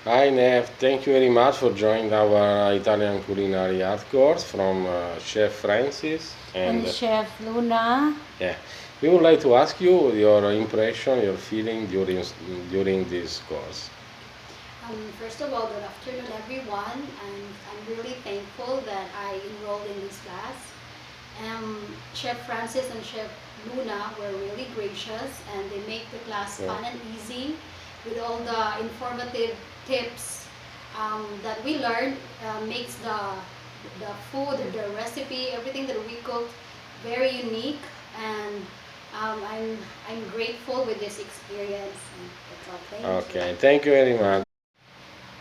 Hi Nev, thank you very much for joining our Italian culinary art course from Chef Francis. And And Chef Luna. yeah, we would like to ask you your impression, your feeling during this course. First of all, good afternoon, everyone. And I'm really thankful that I enrolled in this class. Chef Francis and Chef Luna were really gracious, and they make the class Yeah. fun and easy with all the informative tips that we learned. Makes the food, the recipe, everything that we cooked very unique, and I'm grateful with this experience. And that's all. Thank you. Okay, thank you very much.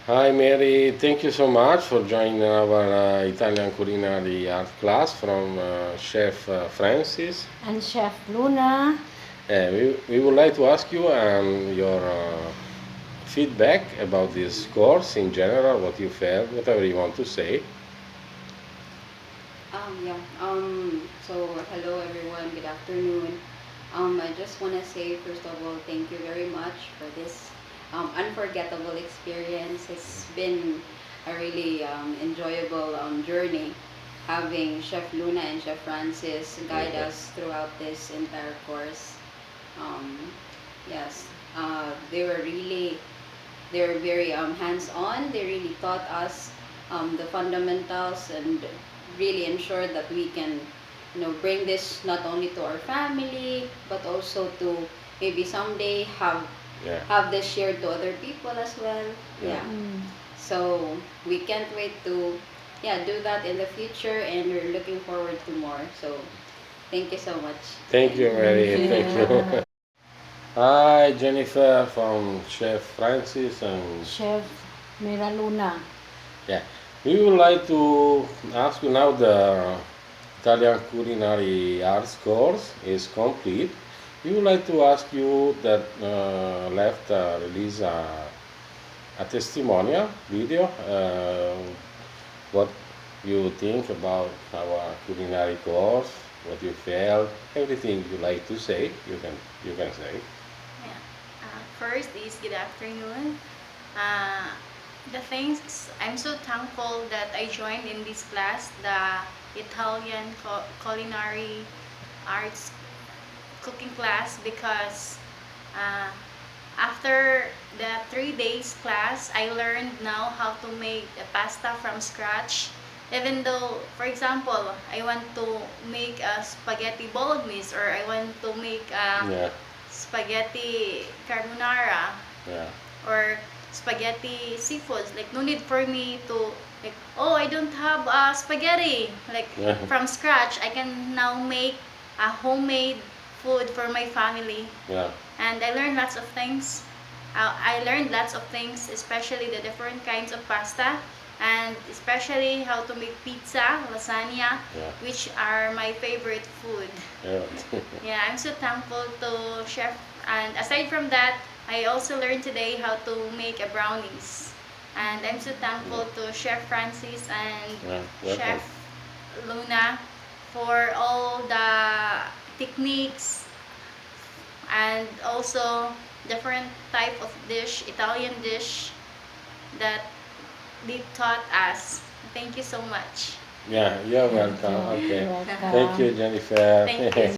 Hi Mary, thank you so much for joining our Italian culinary art class from Chef Francis. And Chef Luna. We would like to ask you your feedback about this course in general, what you felt, whatever you want to say. Yeah. So hello everyone. Good afternoon. I just want to say first of all, thank you very much for this unforgettable experience. It's been a really enjoyable journey having Chef Luna and Chef Francis guide Mhm. us throughout this entire course. Um, yes, they were very hands-on. They really taught us the fundamentals and really ensured that we can, bring this not only to our family but also to maybe someday Yeah. have this shared to other people as well. Yeah. Yeah. Mm. So we can't wait to do that in the future, and we're looking forward to more. So thank you so much. Thank you, Mary. Thank you. Hi, Jennifer from Chef Francis, and Chef Mira Luna. yeah, we would like to ask you now the Italian culinary arts course is complete. We would like to ask you that left release a testimonial video. What you think about our culinary course? What you felt? Everything you like to say, you can say. Yeah. First is good afternoon. Uh, the things I'm so thankful that I joined in this class, the Italian culinary arts cooking class, because uh, after the 3 days class, I learned now how to make the pasta from scratch. Even though, for example, I want to make a spaghetti bolognese, or I want to make a Yeah, spaghetti carbonara, yeah, or spaghetti seafoods. Like, no need for me to, like, oh, I don't have spaghetti. Like, yeah, from scratch, I can now make a homemade food for my family. yeah, And I learned lots of things. I learned lots of things, especially the different kinds of pasta, and especially how to make pizza, lasagna, yeah, which are my favorite food. yeah. Yeah, I'm so thankful to Chef. And aside from that, I also learned today how to make a brownies. And I'm so thankful to Chef Francis and Yeah, welcome. Chef Luna for all the techniques, and also different type of dish, Italian dish, that they taught us. Thank you so much. Yeah, you're Thank welcome. you. Okay. Welcome. Thank you, Jennifer. Thank you.